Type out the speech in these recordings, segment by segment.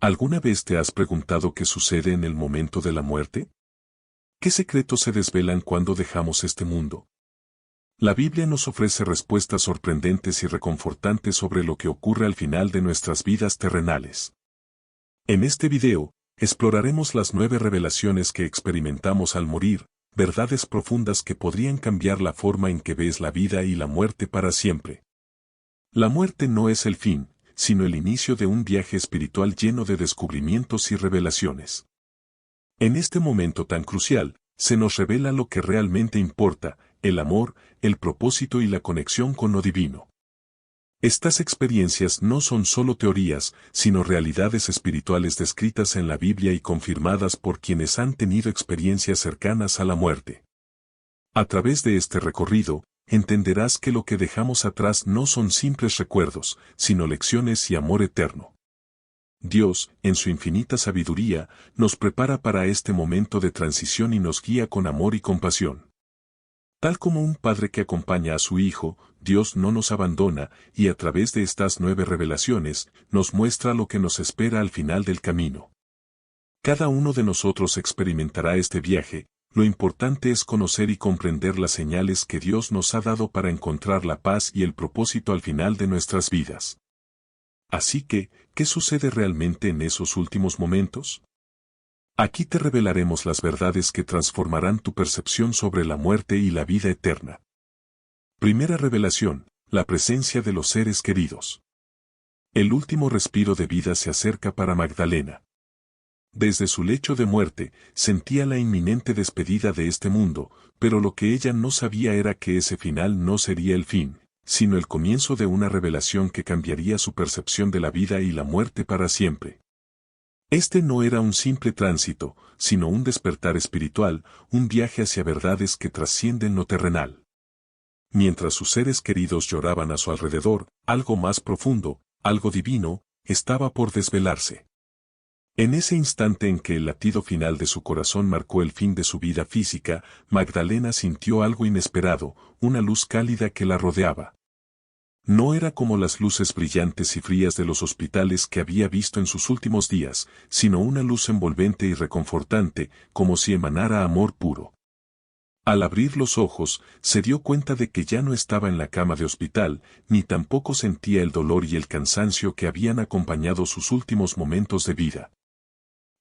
¿Alguna vez te has preguntado qué sucede en el momento de la muerte? ¿Qué secretos se desvelan cuando dejamos este mundo? La Biblia nos ofrece respuestas sorprendentes y reconfortantes sobre lo que ocurre al final de nuestras vidas terrenales. En este video, exploraremos las 9 revelaciones que experimentamos al morir, verdades profundas que podrían cambiar la forma en que ves la vida y la muerte para siempre. La muerte no es el fin, sino el inicio de un viaje espiritual lleno de descubrimientos y revelaciones. En este momento tan crucial, se nos revela lo que realmente importa: el amor, el propósito y la conexión con lo divino. Estas experiencias no son solo teorías, sino realidades espirituales descritas en la Biblia y confirmadas por quienes han tenido experiencias cercanas a la muerte. A través de este recorrido, entenderás que lo que dejamos atrás no son simples recuerdos, sino lecciones y amor eterno. Dios, en su infinita sabiduría, nos prepara para este momento de transición y nos guía con amor y compasión. Tal como un padre que acompaña a su hijo, Dios no nos abandona, y a través de estas 9 revelaciones, nos muestra lo que nos espera al final del camino. Cada uno de nosotros experimentará este viaje. Lo importante es conocer y comprender las señales que Dios nos ha dado para encontrar la paz y el propósito al final de nuestras vidas. Así que, ¿qué sucede realmente en esos últimos momentos? Aquí te revelaremos las verdades que transformarán tu percepción sobre la muerte y la vida eterna. Primera revelación: la presencia de los seres queridos. El último respiro de vida se acerca para Magdalena. Desde su lecho de muerte, sentía la inminente despedida de este mundo, pero lo que ella no sabía era que ese final no sería el fin, sino el comienzo de una revelación que cambiaría su percepción de la vida y la muerte para siempre. Este no era un simple tránsito, sino un despertar espiritual, un viaje hacia verdades que trascienden lo terrenal. Mientras sus seres queridos lloraban a su alrededor, algo más profundo, algo divino, estaba por desvelarse. En ese instante en que el latido final de su corazón marcó el fin de su vida física, Magdalena sintió algo inesperado, una luz cálida que la rodeaba. No era como las luces brillantes y frías de los hospitales que había visto en sus últimos días, sino una luz envolvente y reconfortante, como si emanara amor puro. Al abrir los ojos, se dio cuenta de que ya no estaba en la cama de hospital, ni tampoco sentía el dolor y el cansancio que habían acompañado sus últimos momentos de vida.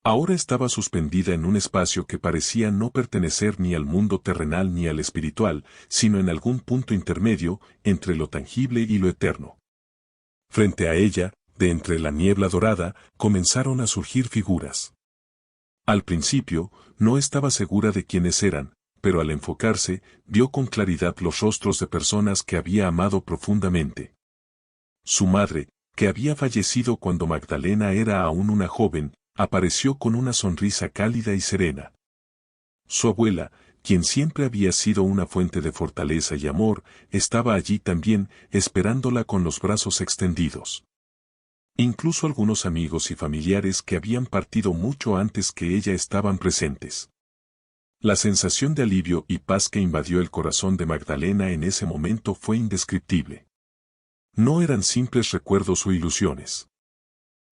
Ahora estaba suspendida en un espacio que parecía no pertenecer ni al mundo terrenal ni al espiritual, sino en algún punto intermedio, entre lo tangible y lo eterno. Frente a ella, de entre la niebla dorada, comenzaron a surgir figuras. Al principio, no estaba segura de quiénes eran, pero al enfocarse, vio con claridad los rostros de personas que había amado profundamente. Su madre, que había fallecido cuando Magdalena era aún una joven, apareció con una sonrisa cálida y serena. Su abuela, quien siempre había sido una fuente de fortaleza y amor, estaba allí también, esperándola con los brazos extendidos. Incluso algunos amigos y familiares que habían partido mucho antes que ella estaban presentes. La sensación de alivio y paz que invadió el corazón de Magdalena en ese momento fue indescriptible. No eran simples recuerdos o ilusiones.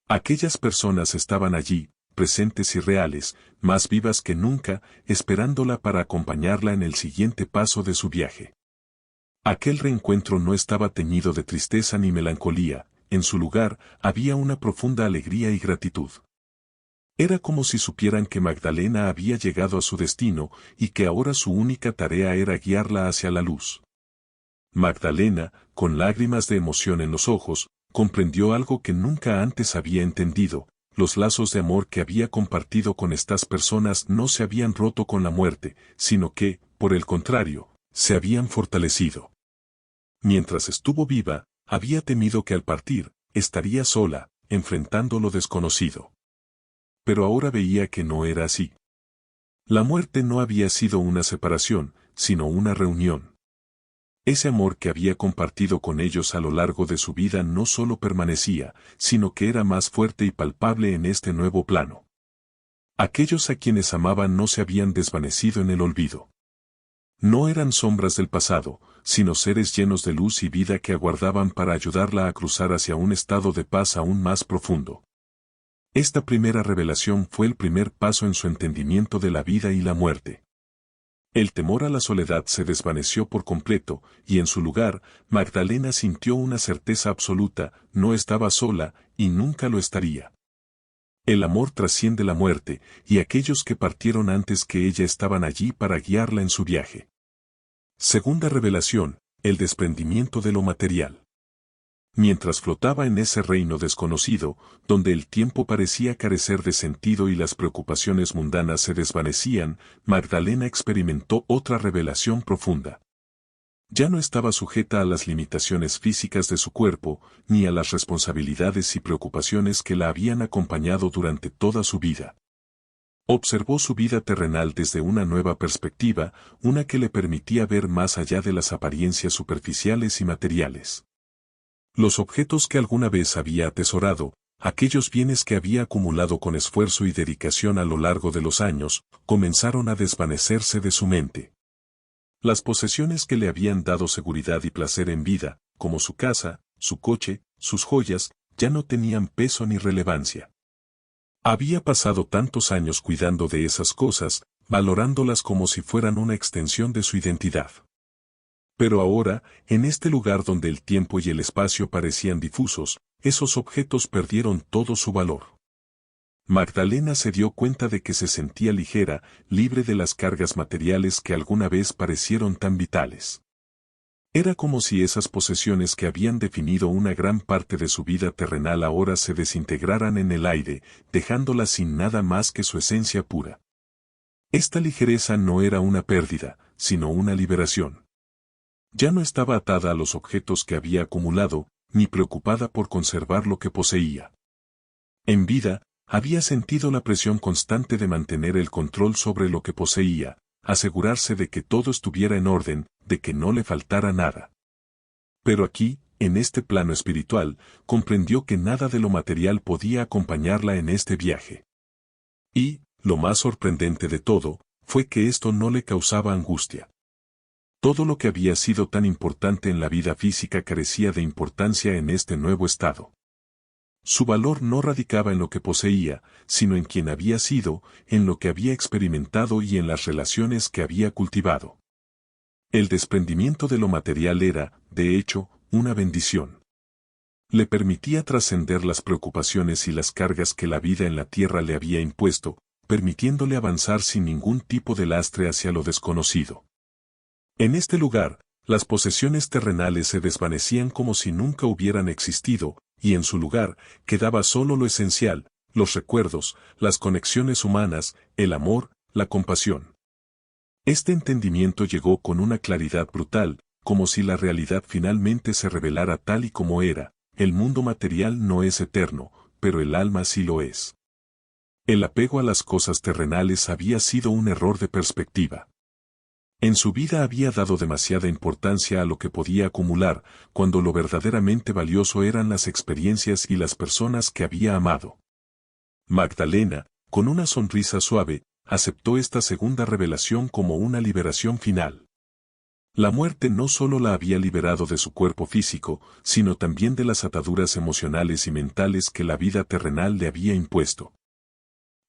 Aquellas personas estaban allí, presentes y reales, más vivas que nunca, esperándola para acompañarla en el siguiente paso de su viaje. Aquel reencuentro no estaba teñido de tristeza ni melancolía, en su lugar había una profunda alegría y gratitud. Era como si supieran que Magdalena había llegado a su destino y que ahora su única tarea era guiarla hacia la luz. Magdalena, con lágrimas de emoción en los ojos, comprendió algo que nunca antes había entendido: los lazos de amor que había compartido con estas personas no se habían roto con la muerte, sino que, por el contrario, se habían fortalecido. Mientras estuvo viva, había temido que al partir, estaría sola, enfrentando lo desconocido. Pero ahora veía que no era así. La muerte no había sido una separación, sino una reunión. Ese amor que había compartido con ellos a lo largo de su vida no solo permanecía, sino que era más fuerte y palpable en este nuevo plano. Aquellos a quienes amaban no se habían desvanecido en el olvido. No eran sombras del pasado, sino seres llenos de luz y vida que aguardaban para ayudarla a cruzar hacia un estado de paz aún más profundo. Esta primera revelación fue el primer paso en su entendimiento de la vida y la muerte. El temor a la soledad se desvaneció por completo, y en su lugar, Magdalena sintió una certeza absoluta: no estaba sola, y nunca lo estaría. El amor trasciende la muerte, y aquellos que partieron antes que ella estaban allí para guiarla en su viaje. Segunda revelación: el desprendimiento de lo material. Mientras flotaba en ese reino desconocido, donde el tiempo parecía carecer de sentido y las preocupaciones mundanas se desvanecían, Magdalena experimentó otra revelación profunda. Ya no estaba sujeta a las limitaciones físicas de su cuerpo, ni a las responsabilidades y preocupaciones que la habían acompañado durante toda su vida. Observó su vida terrenal desde una nueva perspectiva, una que le permitía ver más allá de las apariencias superficiales y materiales. Los objetos que alguna vez había atesorado, aquellos bienes que había acumulado con esfuerzo y dedicación a lo largo de los años, comenzaron a desvanecerse de su mente. Las posesiones que le habían dado seguridad y placer en vida, como su casa, su coche, sus joyas, ya no tenían peso ni relevancia. Había pasado tantos años cuidando de esas cosas, valorándolas como si fueran una extensión de su identidad. Pero ahora, en este lugar donde el tiempo y el espacio parecían difusos, esos objetos perdieron todo su valor. Magdalena se dio cuenta de que se sentía ligera, libre de las cargas materiales que alguna vez parecieron tan vitales. Era como si esas posesiones que habían definido una gran parte de su vida terrenal ahora se desintegraran en el aire, dejándola sin nada más que su esencia pura. Esta ligereza no era una pérdida, sino una liberación. Ya no estaba atada a los objetos que había acumulado, ni preocupada por conservar lo que poseía. En vida, había sentido la presión constante de mantener el control sobre lo que poseía, asegurarse de que todo estuviera en orden, de que no le faltara nada. Pero aquí, en este plano espiritual, comprendió que nada de lo material podía acompañarla en este viaje. Y, lo más sorprendente de todo, fue que esto no le causaba angustia. Todo lo que había sido tan importante en la vida física carecía de importancia en este nuevo estado. Su valor no radicaba en lo que poseía, sino en quien había sido, en lo que había experimentado y en las relaciones que había cultivado. El desprendimiento de lo material era, de hecho, una bendición. Le permitía trascender las preocupaciones y las cargas que la vida en la tierra le había impuesto, permitiéndole avanzar sin ningún tipo de lastre hacia lo desconocido. En este lugar, las posesiones terrenales se desvanecían como si nunca hubieran existido, y en su lugar, quedaba solo lo esencial: los recuerdos, las conexiones humanas, el amor, la compasión. Este entendimiento llegó con una claridad brutal, como si la realidad finalmente se revelara tal y como era: el mundo material no es eterno, pero el alma sí lo es. El apego a las cosas terrenales había sido un error de perspectiva. En su vida había dado demasiada importancia a lo que podía acumular, cuando lo verdaderamente valioso eran las experiencias y las personas que había amado. Magdalena, con una sonrisa suave, aceptó esta segunda revelación como una liberación final. La muerte no solo la había liberado de su cuerpo físico, sino también de las ataduras emocionales y mentales que la vida terrenal le había impuesto.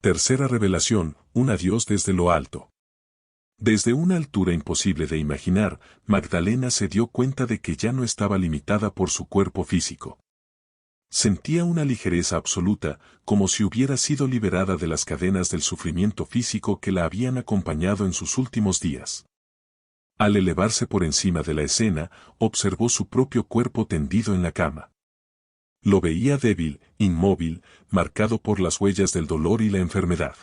Tercera revelación: un adiós desde lo alto. Desde una altura imposible de imaginar, Magdalena se dio cuenta de que ya no estaba limitada por su cuerpo físico. Sentía una ligereza absoluta, como si hubiera sido liberada de las cadenas del sufrimiento físico que la habían acompañado en sus últimos días. Al elevarse por encima de la escena, observó su propio cuerpo tendido en la cama. Lo veía débil, inmóvil, marcado por las huellas del dolor y la enfermedad.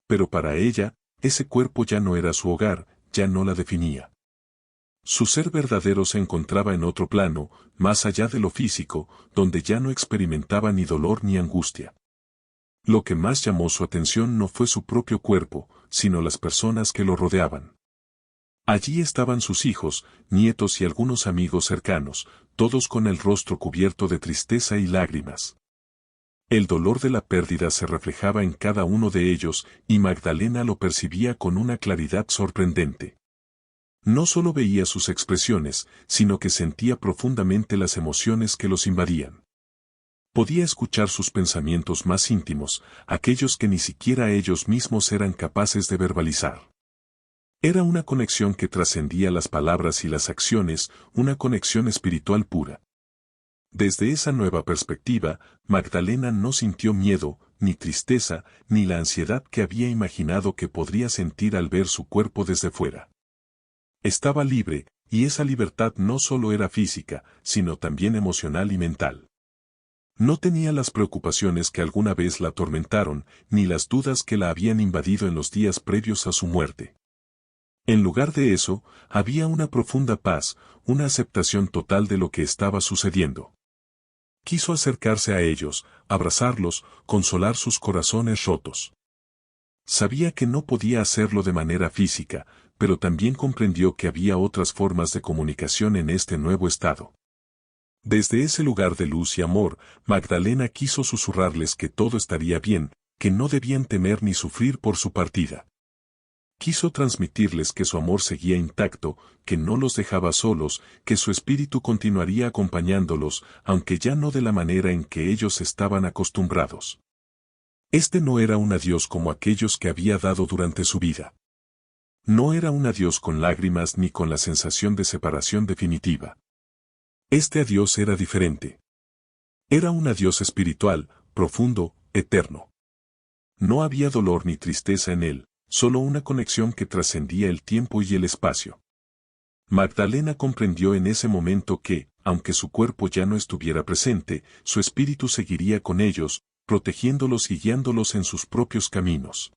Pero para ella, ese cuerpo ya no era su hogar, ya no la definía. Su ser verdadero se encontraba en otro plano, más allá de lo físico, donde ya no experimentaba ni dolor ni angustia. Lo que más llamó su atención no fue su propio cuerpo, sino las personas que lo rodeaban. Allí estaban sus hijos, nietos y algunos amigos cercanos, todos con el rostro cubierto de tristeza y lágrimas. El dolor de la pérdida se reflejaba en cada uno de ellos, y Magdalena lo percibía con una claridad sorprendente. No solo veía sus expresiones, sino que sentía profundamente las emociones que los invadían. Podía escuchar sus pensamientos más íntimos, aquellos que ni siquiera ellos mismos eran capaces de verbalizar. Era una conexión que trascendía las palabras y las acciones, una conexión espiritual pura. Desde esa nueva perspectiva, Magdalena no sintió miedo, ni tristeza, ni la ansiedad que había imaginado que podría sentir al ver su cuerpo desde fuera. Estaba libre, y esa libertad no solo era física, sino también emocional y mental. No tenía las preocupaciones que alguna vez la atormentaron, ni las dudas que la habían invadido en los días previos a su muerte. En lugar de eso, había una profunda paz, una aceptación total de lo que estaba sucediendo. Quiso acercarse a ellos, abrazarlos, consolar sus corazones rotos. Sabía que no podía hacerlo de manera física, pero también comprendió que había otras formas de comunicación en este nuevo estado. Desde ese lugar de luz y amor, Magdalena quiso susurrarles que todo estaría bien, que no debían temer ni sufrir por su partida. Quiso transmitirles que su amor seguía intacto, que no los dejaba solos, que su espíritu continuaría acompañándolos, aunque ya no de la manera en que ellos estaban acostumbrados. Este no era un adiós como aquellos que había dado durante su vida. No era un adiós con lágrimas ni con la sensación de separación definitiva. Este adiós era diferente. Era un adiós espiritual, profundo, eterno. No había dolor ni tristeza en él, solo una conexión que trascendía el tiempo y el espacio. Magdalena comprendió en ese momento que, aunque su cuerpo ya no estuviera presente, su espíritu seguiría con ellos, protegiéndolos y guiándolos en sus propios caminos.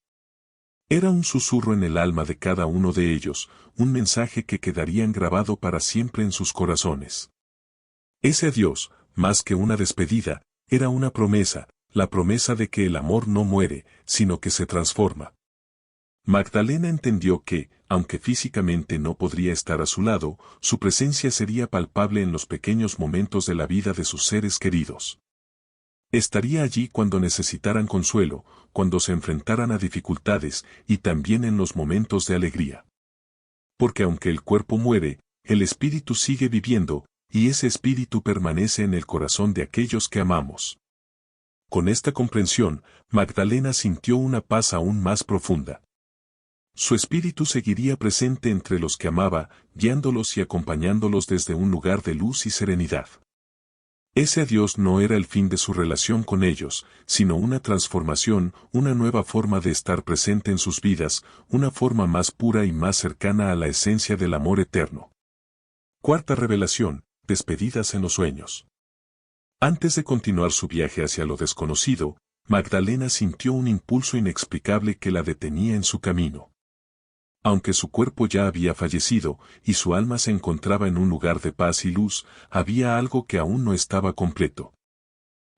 Era un susurro en el alma de cada uno de ellos, un mensaje que quedaría grabado para siempre en sus corazones. Ese adiós, más que una despedida, era una promesa, la promesa de que el amor no muere, sino que se transforma. Magdalena entendió que, aunque físicamente no podría estar a su lado, su presencia sería palpable en los pequeños momentos de la vida de sus seres queridos. Estaría allí cuando necesitaran consuelo, cuando se enfrentaran a dificultades, y también en los momentos de alegría. Porque aunque el cuerpo muere, el espíritu sigue viviendo, y ese espíritu permanece en el corazón de aquellos que amamos. Con esta comprensión, Magdalena sintió una paz aún más profunda. Su espíritu seguiría presente entre los que amaba, guiándolos y acompañándolos desde un lugar de luz y serenidad. Ese adiós no era el fin de su relación con ellos, sino una transformación, una nueva forma de estar presente en sus vidas, una forma más pura y más cercana a la esencia del amor eterno. Cuarta revelación, despedidas en los sueños. Antes de continuar su viaje hacia lo desconocido, Magdalena sintió un impulso inexplicable que la detenía en su camino. Aunque su cuerpo ya había fallecido, y su alma se encontraba en un lugar de paz y luz, había algo que aún no estaba completo.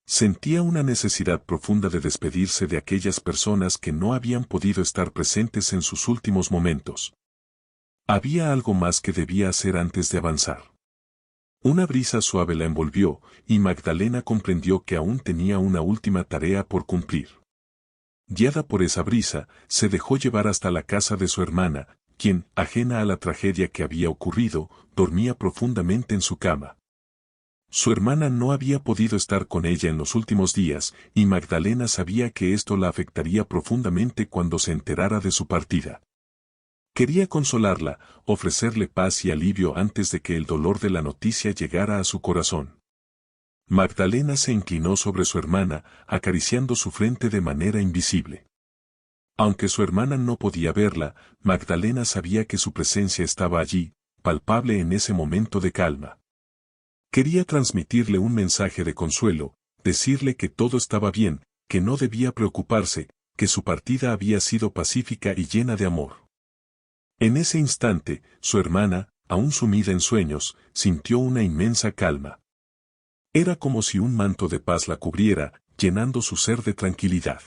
Sentía una necesidad profunda de despedirse de aquellas personas que no habían podido estar presentes en sus últimos momentos. Había algo más que debía hacer antes de avanzar. Una brisa suave la envolvió, y Magdalena comprendió que aún tenía una última tarea por cumplir. Guiada por esa brisa, se dejó llevar hasta la casa de su hermana, quien, ajena a la tragedia que había ocurrido, dormía profundamente en su cama. Su hermana no había podido estar con ella en los últimos días, y Magdalena sabía que esto la afectaría profundamente cuando se enterara de su partida. Quería consolarla, ofrecerle paz y alivio antes de que el dolor de la noticia llegara a su corazón. Magdalena se inclinó sobre su hermana, acariciando su frente de manera invisible. Aunque su hermana no podía verla, Magdalena sabía que su presencia estaba allí, palpable en ese momento de calma. Quería transmitirle un mensaje de consuelo, decirle que todo estaba bien, que no debía preocuparse, que su partida había sido pacífica y llena de amor. En ese instante, su hermana, aún sumida en sueños, sintió una inmensa calma. Era como si un manto de paz la cubriera, llenando su ser de tranquilidad.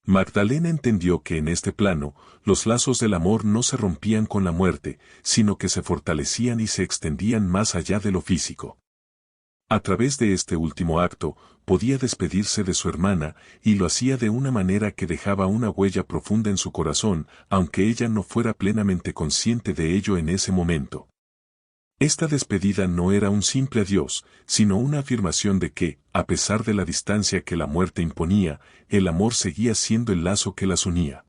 Magdalena entendió que en este plano, los lazos del amor no se rompían con la muerte, sino que se fortalecían y se extendían más allá de lo físico. A través de este último acto, podía despedirse de su hermana, y lo hacía de una manera que dejaba una huella profunda en su corazón, aunque ella no fuera plenamente consciente de ello en ese momento. Esta despedida no era un simple adiós, sino una afirmación de que, a pesar de la distancia que la muerte imponía, el amor seguía siendo el lazo que las unía.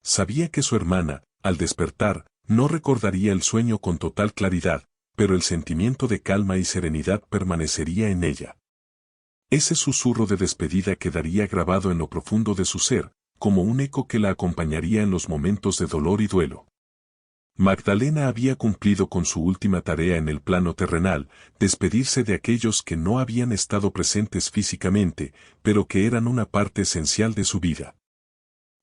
Sabía que su hermana, al despertar, no recordaría el sueño con total claridad, pero el sentimiento de calma y serenidad permanecería en ella. Ese susurro de despedida quedaría grabado en lo profundo de su ser, como un eco que la acompañaría en los momentos de dolor y duelo. Magdalena había cumplido con su última tarea en el plano terrenal, despedirse de aquellos que no habían estado presentes físicamente, pero que eran una parte esencial de su vida.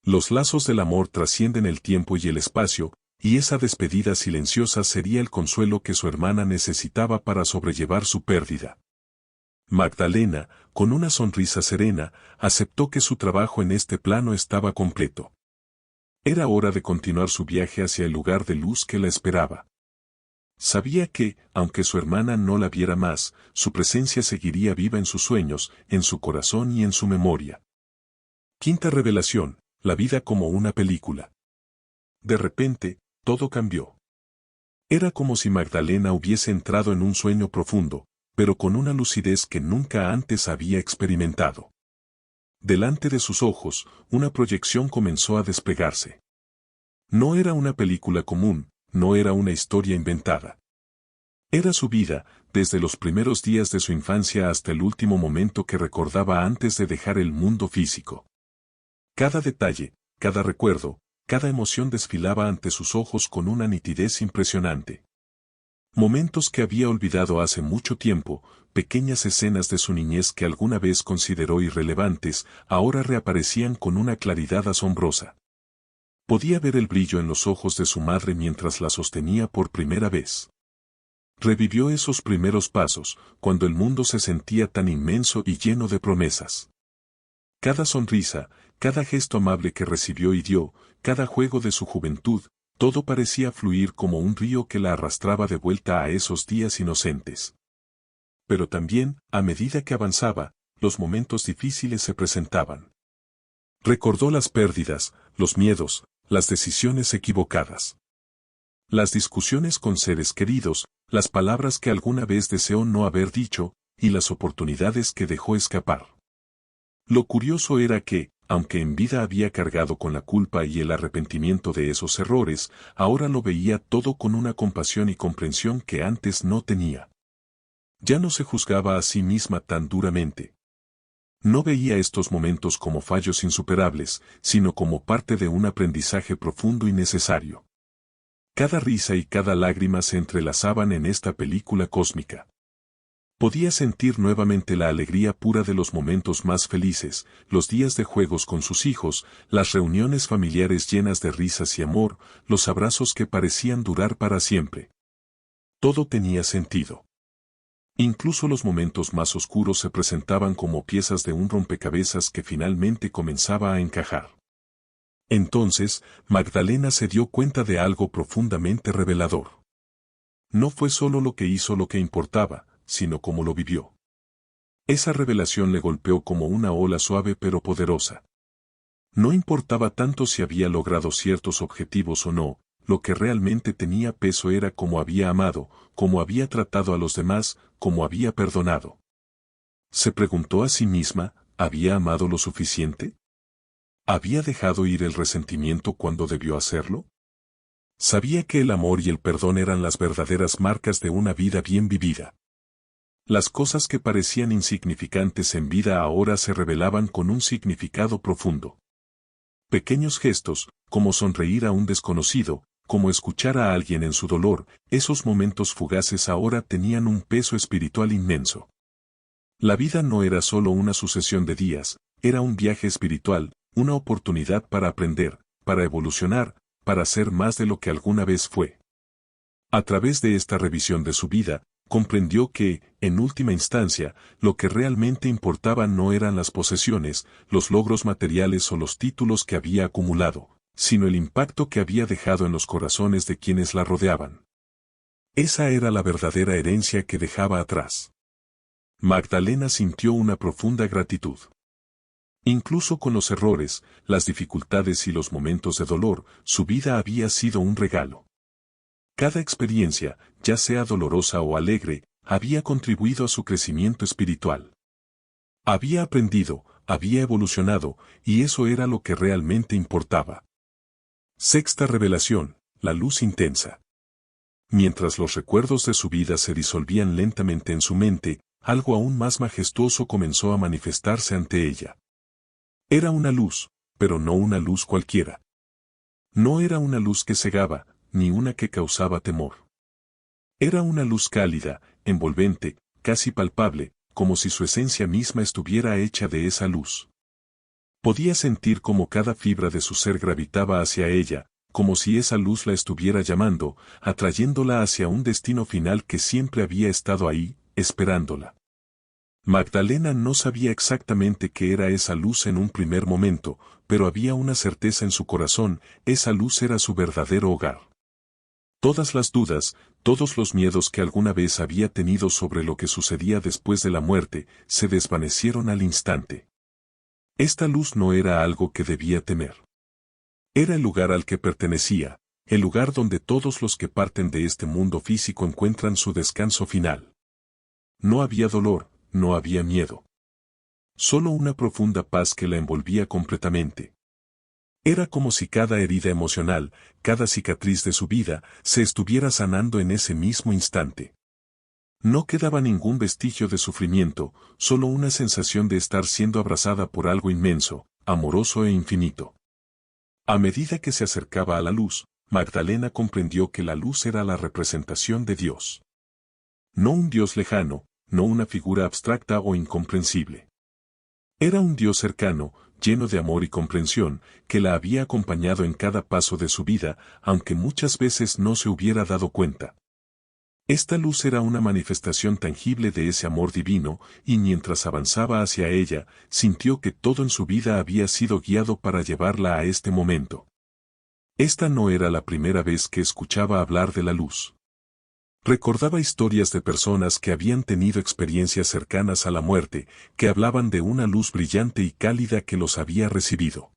Los lazos del amor trascienden el tiempo y el espacio, y esa despedida silenciosa sería el consuelo que su hermana necesitaba para sobrellevar su pérdida. Magdalena, con una sonrisa serena, aceptó que su trabajo en este plano estaba completo. Era hora de continuar su viaje hacia el lugar de luz que la esperaba. Sabía que, aunque su hermana no la viera más, su presencia seguiría viva en sus sueños, en su corazón y en su memoria. Quinta revelación, la vida como una película. De repente, todo cambió. Era como si Magdalena hubiese entrado en un sueño profundo, pero con una lucidez que nunca antes había experimentado. Delante de sus ojos, una proyección comenzó a desplegarse. No era una película común, no era una historia inventada. Era su vida, desde los primeros días de su infancia hasta el último momento que recordaba antes de dejar el mundo físico. Cada detalle, cada recuerdo, cada emoción desfilaba ante sus ojos con una nitidez impresionante. Momentos que había olvidado hace mucho tiempo, pequeñas escenas de su niñez que alguna vez consideró irrelevantes, ahora reaparecían con una claridad asombrosa. Podía ver el brillo en los ojos de su madre mientras la sostenía por primera vez. Revivió esos primeros pasos, cuando el mundo se sentía tan inmenso y lleno de promesas. Cada sonrisa, cada gesto amable que recibió y dio, cada juego de su juventud, todo parecía fluir como un río que la arrastraba de vuelta a esos días inocentes. Pero también, a medida que avanzaba, los momentos difíciles se presentaban. Recordó las pérdidas, los miedos, las decisiones equivocadas. Las discusiones con seres queridos, las palabras que alguna vez deseó no haber dicho, y las oportunidades que dejó escapar. Lo curioso era que, aunque en vida había cargado con la culpa y el arrepentimiento de esos errores, ahora lo veía todo con una compasión y comprensión que antes no tenía. Ya no se juzgaba a sí misma tan duramente. No veía estos momentos como fallos insuperables, sino como parte de un aprendizaje profundo y necesario. Cada risa y cada lágrima se entrelazaban en esta película cósmica. Podía sentir nuevamente la alegría pura de los momentos más felices, los días de juegos con sus hijos, las reuniones familiares llenas de risas y amor, los abrazos que parecían durar para siempre. Todo tenía sentido. Incluso los momentos más oscuros se presentaban como piezas de un rompecabezas que finalmente comenzaba a encajar. Entonces, Magdalena se dio cuenta de algo profundamente revelador. No fue solo lo que hizo lo que importaba, sino cómo lo vivió. Esa revelación le golpeó como una ola suave pero poderosa. No importaba tanto si había logrado ciertos objetivos o no, lo que realmente tenía peso era cómo había amado, cómo había tratado a los demás, cómo había perdonado. Se preguntó a sí misma, ¿había amado lo suficiente? ¿Había dejado ir el resentimiento cuando debió hacerlo? Sabía que el amor y el perdón eran las verdaderas marcas de una vida bien vivida. Las cosas que parecían insignificantes en vida ahora se revelaban con un significado profundo. Pequeños gestos, como sonreír a un desconocido, como escuchar a alguien en su dolor, esos momentos fugaces ahora tenían un peso espiritual inmenso. La vida no era solo una sucesión de días, era un viaje espiritual, una oportunidad para aprender, para evolucionar, para ser más de lo que alguna vez fue. A través de esta revisión de su vida, comprendió que, en última instancia, lo que realmente importaba no eran las posesiones, los logros materiales o los títulos que había acumulado, sino el impacto que había dejado en los corazones de quienes la rodeaban. Esa era la verdadera herencia que dejaba atrás. Magdalena sintió una profunda gratitud. Incluso con los errores, las dificultades y los momentos de dolor, su vida había sido un regalo. Cada experiencia, ya sea dolorosa o alegre, había contribuido a su crecimiento espiritual. Había aprendido, había evolucionado, y eso era lo que realmente importaba. Sexta revelación, la luz intensa. Mientras los recuerdos de su vida se disolvían lentamente en su mente, algo aún más majestuoso comenzó a manifestarse ante ella. Era una luz, pero no una luz cualquiera. No era una luz que cegaba, ni una que causaba temor. Era una luz cálida, envolvente, casi palpable, como si su esencia misma estuviera hecha de esa luz. Podía sentir como cada fibra de su ser gravitaba hacia ella, como si esa luz la estuviera llamando, atrayéndola hacia un destino final que siempre había estado ahí, esperándola. Magdalena no sabía exactamente qué era esa luz en un primer momento, pero había una certeza en su corazón: esa luz era su verdadero hogar. Todas las dudas, todos los miedos que alguna vez había tenido sobre lo que sucedía después de la muerte, se desvanecieron al instante. Esta luz no era algo que debía temer. Era el lugar al que pertenecía, el lugar donde todos los que parten de este mundo físico encuentran su descanso final. No había dolor, no había miedo. Solo una profunda paz que la envolvía completamente. Era como si cada herida emocional, cada cicatriz de su vida, se estuviera sanando en ese mismo instante. No quedaba ningún vestigio de sufrimiento, solo una sensación de estar siendo abrazada por algo inmenso, amoroso e infinito. A medida que se acercaba a la luz, Magdalena comprendió que la luz era la representación de Dios. No un Dios lejano, no una figura abstracta o incomprensible. Era un Dios cercano, lleno de amor y comprensión, que la había acompañado en cada paso de su vida, aunque muchas veces no se hubiera dado cuenta. Esta luz era una manifestación tangible de ese amor divino, y mientras avanzaba hacia ella, sintió que todo en su vida había sido guiado para llevarla a este momento. Esta no era la primera vez que escuchaba hablar de la luz. Recordaba historias de personas que habían tenido experiencias cercanas a la muerte, que hablaban de una luz brillante y cálida que los había recibido.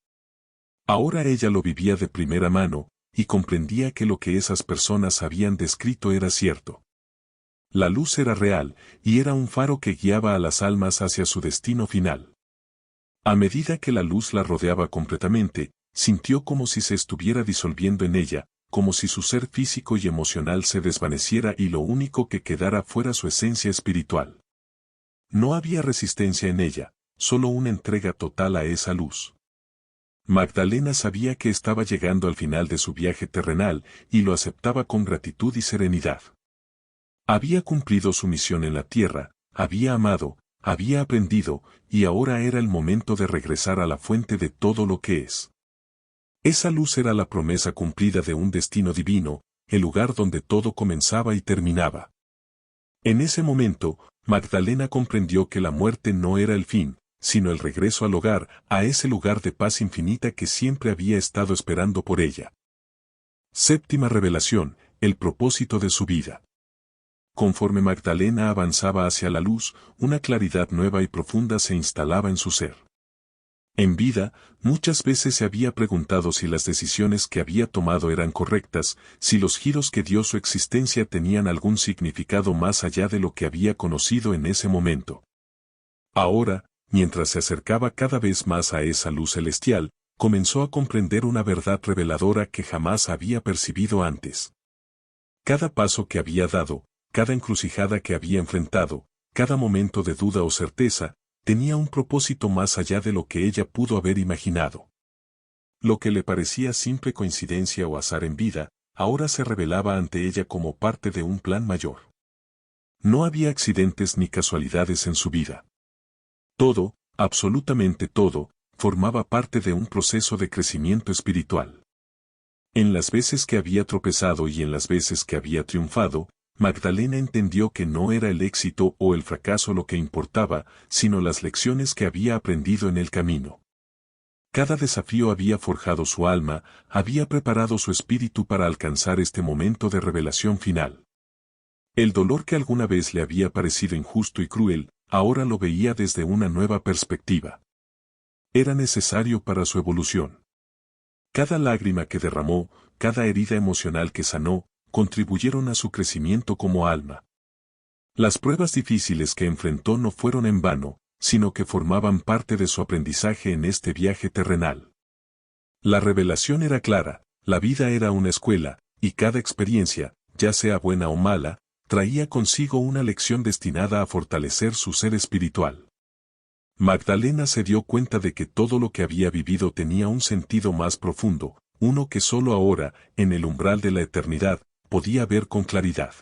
Ahora ella lo vivía de primera mano, y comprendía que lo que esas personas habían descrito era cierto. La luz era real, y era un faro que guiaba a las almas hacia su destino final. A medida que la luz la rodeaba completamente, sintió como si se estuviera disolviendo en ella, como si su ser físico y emocional se desvaneciera y lo único que quedara fuera su esencia espiritual. No había resistencia en ella, solo una entrega total a esa luz. Magdalena sabía que estaba llegando al final de su viaje terrenal, y lo aceptaba con gratitud y serenidad. Había cumplido su misión en la tierra, había amado, había aprendido, y ahora era el momento de regresar a la fuente de todo lo que es. Esa luz era la promesa cumplida de un destino divino, el lugar donde todo comenzaba y terminaba. En ese momento, Magdalena comprendió que la muerte no era el fin, sino el regreso al hogar, a ese lugar de paz infinita que siempre había estado esperando por ella. Séptima revelación, el propósito de su vida. Conforme Magdalena avanzaba hacia la luz, una claridad nueva y profunda se instalaba en su ser. En vida, muchas veces se había preguntado si las decisiones que había tomado eran correctas, si los giros que dio su existencia tenían algún significado más allá de lo que había conocido en ese momento. Ahora, mientras se acercaba cada vez más a esa luz celestial, comenzó a comprender una verdad reveladora que jamás había percibido antes. Cada paso que había dado, cada encrucijada que había enfrentado, cada momento de duda o certeza, tenía un propósito más allá de lo que ella pudo haber imaginado. Lo que le parecía simple coincidencia o azar en vida, ahora se revelaba ante ella como parte de un plan mayor. No había accidentes ni casualidades en su vida. Todo, absolutamente todo, formaba parte de un proceso de crecimiento espiritual. En las veces que había tropezado y en las veces que había triunfado, Magdalena entendió que no era el éxito o el fracaso lo que importaba, sino las lecciones que había aprendido en el camino. Cada desafío había forjado su alma, había preparado su espíritu para alcanzar este momento de revelación final. El dolor que alguna vez le había parecido injusto y cruel, ahora lo veía desde una nueva perspectiva. Era necesario para su evolución. Cada lágrima que derramó, cada herida emocional que sanó, contribuyeron a su crecimiento como alma. Las pruebas difíciles que enfrentó no fueron en vano, sino que formaban parte de su aprendizaje en este viaje terrenal. La revelación era clara, la vida era una escuela, y cada experiencia, ya sea buena o mala, traía consigo una lección destinada a fortalecer su ser espiritual. Magdalena se dio cuenta de que todo lo que había vivido tenía un sentido más profundo, uno que solo ahora, en el umbral de la eternidad, podía ver con claridad.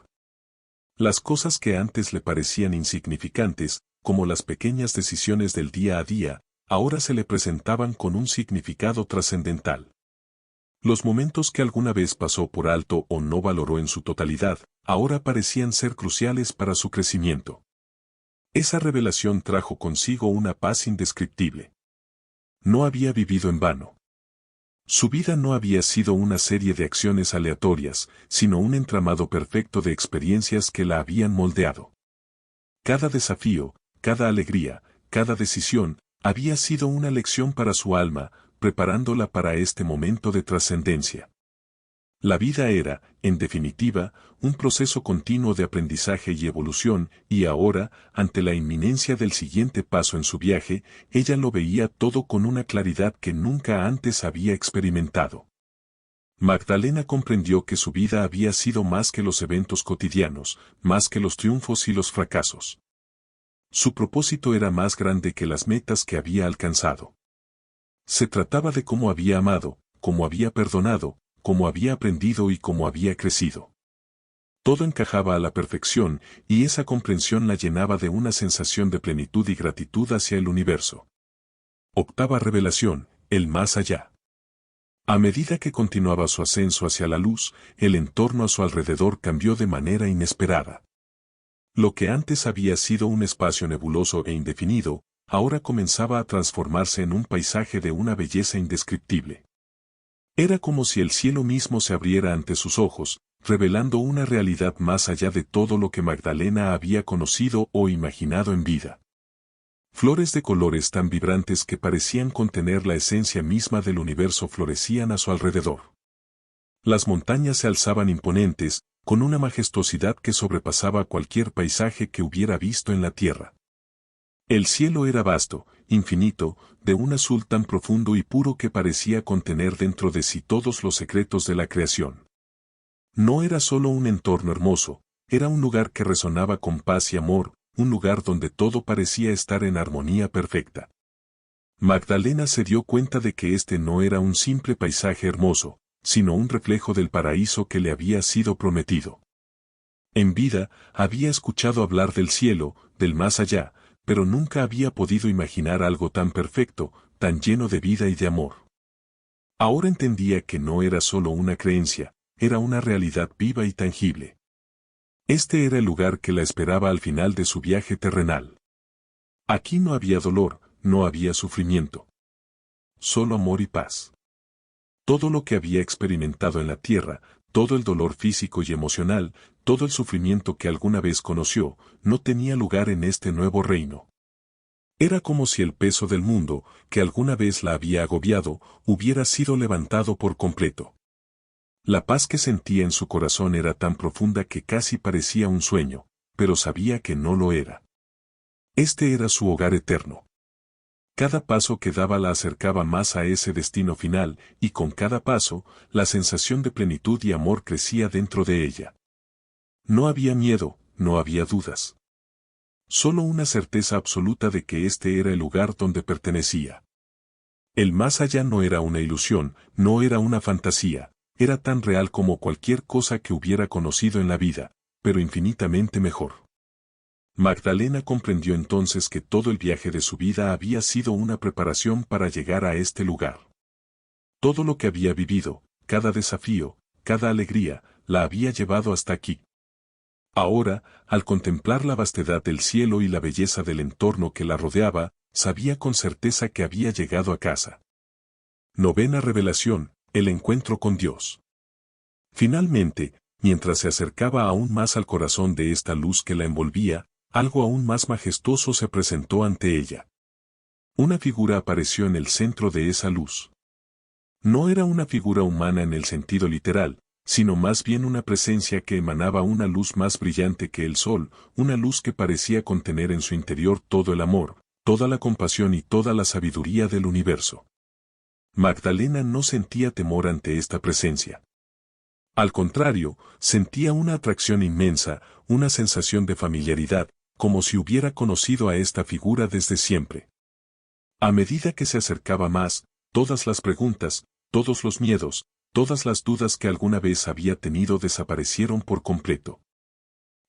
Las cosas que antes le parecían insignificantes, como las pequeñas decisiones del día a día, ahora se le presentaban con un significado trascendental. Los momentos que alguna vez pasó por alto o no valoró en su totalidad, ahora parecían ser cruciales para su crecimiento. Esa revelación trajo consigo una paz indescriptible. No había vivido en vano. Su vida no había sido una serie de acciones aleatorias, sino un entramado perfecto de experiencias que la habían moldeado. Cada desafío, cada alegría, cada decisión, había sido una lección para su alma, preparándola para este momento de trascendencia. La vida era, en definitiva, un proceso continuo de aprendizaje y evolución, y ahora, ante la inminencia del siguiente paso en su viaje, ella lo veía todo con una claridad que nunca antes había experimentado. Magdalena comprendió que su vida había sido más que los eventos cotidianos, más que los triunfos y los fracasos. Su propósito era más grande que las metas que había alcanzado. Se trataba de cómo había amado, cómo había perdonado, cómo había aprendido y cómo había crecido. Todo encajaba a la perfección, y esa comprensión la llenaba de una sensación de plenitud y gratitud hacia el universo. Octava revelación, el más allá. A medida que continuaba su ascenso hacia la luz, el entorno a su alrededor cambió de manera inesperada. Lo que antes había sido un espacio nebuloso e indefinido, ahora comenzaba a transformarse en un paisaje de una belleza indescriptible. Era como si el cielo mismo se abriera ante sus ojos, revelando una realidad más allá de todo lo que Magdalena había conocido o imaginado en vida. Flores de colores tan vibrantes que parecían contener la esencia misma del universo florecían a su alrededor. Las montañas se alzaban imponentes, con una majestuosidad que sobrepasaba cualquier paisaje que hubiera visto en la tierra. El cielo era vasto, infinito, de un azul tan profundo y puro que parecía contener dentro de sí todos los secretos de la creación. No era solo un entorno hermoso, era un lugar que resonaba con paz y amor, un lugar donde todo parecía estar en armonía perfecta. Magdalena se dio cuenta de que este no era un simple paisaje hermoso, sino un reflejo del paraíso que le había sido prometido. En vida, había escuchado hablar del cielo, del más allá, pero nunca había podido imaginar algo tan perfecto, tan lleno de vida y de amor. Ahora entendía que no era solo una creencia, era una realidad viva y tangible. Este era el lugar que la esperaba al final de su viaje terrenal. Aquí no había dolor, no había sufrimiento. Solo amor y paz. Todo lo que había experimentado en la tierra, todo el dolor físico y emocional, todo el sufrimiento que alguna vez conoció, no tenía lugar en este nuevo reino. Era como si el peso del mundo, que alguna vez la había agobiado, hubiera sido levantado por completo. La paz que sentía en su corazón era tan profunda que casi parecía un sueño, pero sabía que no lo era. Este era su hogar eterno. Cada paso que daba la acercaba más a ese destino final, y con cada paso, la sensación de plenitud y amor crecía dentro de ella. No había miedo, no había dudas. Solo una certeza absoluta de que este era el lugar donde pertenecía. El más allá no era una ilusión, no era una fantasía, era tan real como cualquier cosa que hubiera conocido en la vida, pero infinitamente mejor. Magdalena comprendió entonces que todo el viaje de su vida había sido una preparación para llegar a este lugar. Todo lo que había vivido, cada desafío, cada alegría, la había llevado hasta aquí. Ahora, al contemplar la vastedad del cielo y la belleza del entorno que la rodeaba, sabía con certeza que había llegado a casa. Novena revelación, el encuentro con Dios. Finalmente, mientras se acercaba aún más al corazón de esta luz que la envolvía, algo aún más majestuoso se presentó ante ella. Una figura apareció en el centro de esa luz. No era una figura humana en el sentido literal, sino más bien una presencia que emanaba una luz más brillante que el sol, una luz que parecía contener en su interior todo el amor, toda la compasión y toda la sabiduría del universo. Magdalena no sentía temor ante esta presencia. Al contrario, sentía una atracción inmensa, una sensación de familiaridad, como si hubiera conocido a esta figura desde siempre. A medida que se acercaba más, todas las preguntas, todos los miedos, todas las dudas que alguna vez había tenido desaparecieron por completo.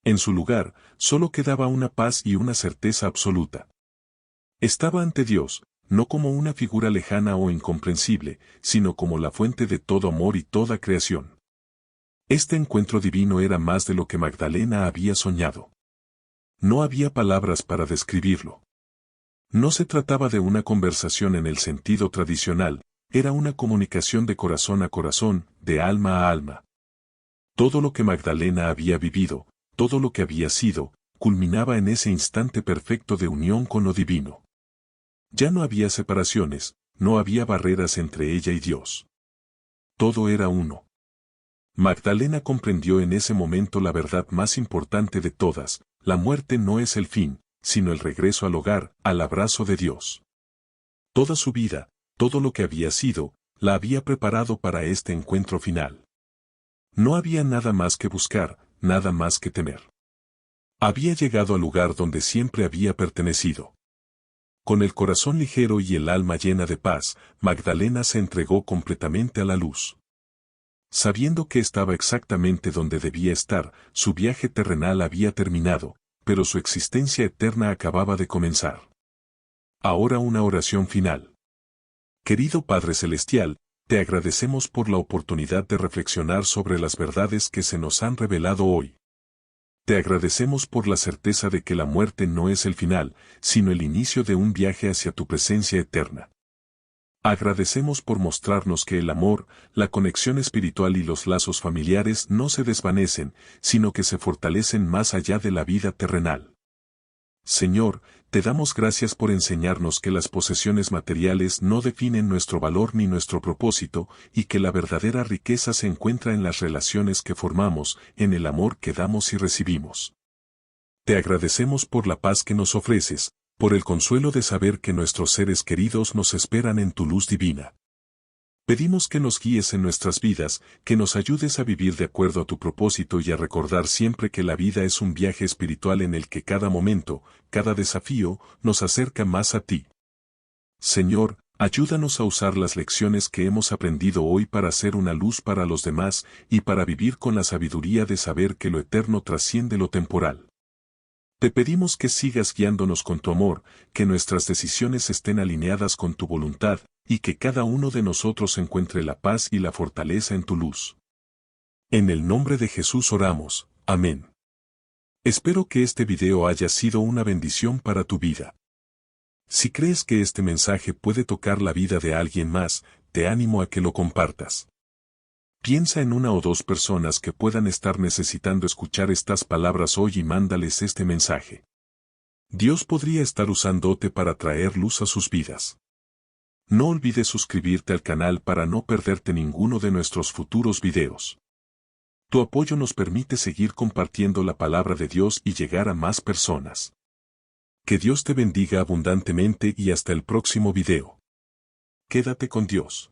En su lugar, solo quedaba una paz y una certeza absoluta. Estaba ante Dios, no como una figura lejana o incomprensible, sino como la fuente de todo amor y toda creación. Este encuentro divino era más de lo que Magdalena había soñado. No había palabras para describirlo. No se trataba de una conversación en el sentido tradicional, era una comunicación de corazón a corazón, de alma a alma. Todo lo que Magdalena había vivido, todo lo que había sido, culminaba en ese instante perfecto de unión con lo divino. Ya no había separaciones, no había barreras entre ella y Dios. Todo era uno. Magdalena comprendió en ese momento la verdad más importante de todas: la muerte no es el fin, sino el regreso al hogar, al abrazo de Dios. Toda su vida, todo lo que había sido, la había preparado para este encuentro final. No había nada más que buscar, nada más que temer. Había llegado al lugar donde siempre había pertenecido. Con el corazón ligero y el alma llena de paz, Magdalena se entregó completamente a la luz. Sabiendo que estaba exactamente donde debía estar, su viaje terrenal había terminado, pero su existencia eterna acababa de comenzar. Ahora una oración final. Querido Padre Celestial, te agradecemos por la oportunidad de reflexionar sobre las verdades que se nos han revelado hoy. Te agradecemos por la certeza de que la muerte no es el final, sino el inicio de un viaje hacia tu presencia eterna. Agradecemos por mostrarnos que el amor, la conexión espiritual y los lazos familiares no se desvanecen, sino que se fortalecen más allá de la vida terrenal. Señor, te damos gracias por enseñarnos que las posesiones materiales no definen nuestro valor ni nuestro propósito, y que la verdadera riqueza se encuentra en las relaciones que formamos, en el amor que damos y recibimos. Te agradecemos por la paz que nos ofreces, por el consuelo de saber que nuestros seres queridos nos esperan en tu luz divina. Pedimos que nos guíes en nuestras vidas, que nos ayudes a vivir de acuerdo a tu propósito y a recordar siempre que la vida es un viaje espiritual en el que cada momento, cada desafío, nos acerca más a ti. Señor, ayúdanos a usar las lecciones que hemos aprendido hoy para ser una luz para los demás y para vivir con la sabiduría de saber que lo eterno trasciende lo temporal. Te pedimos que sigas guiándonos con tu amor, que nuestras decisiones estén alineadas con tu voluntad, y que cada uno de nosotros encuentre la paz y la fortaleza en tu luz. En el nombre de Jesús oramos. Amén. Espero que este video haya sido una bendición para tu vida. Si crees que este mensaje puede tocar la vida de alguien más, te animo a que lo compartas. Piensa en una o dos personas que puedan estar necesitando escuchar estas palabras hoy y mándales este mensaje. Dios podría estar usándote para traer luz a sus vidas. No olvides suscribirte al canal para no perderte ninguno de nuestros futuros videos. Tu apoyo nos permite seguir compartiendo la palabra de Dios y llegar a más personas. Que Dios te bendiga abundantemente y hasta el próximo video. Quédate con Dios.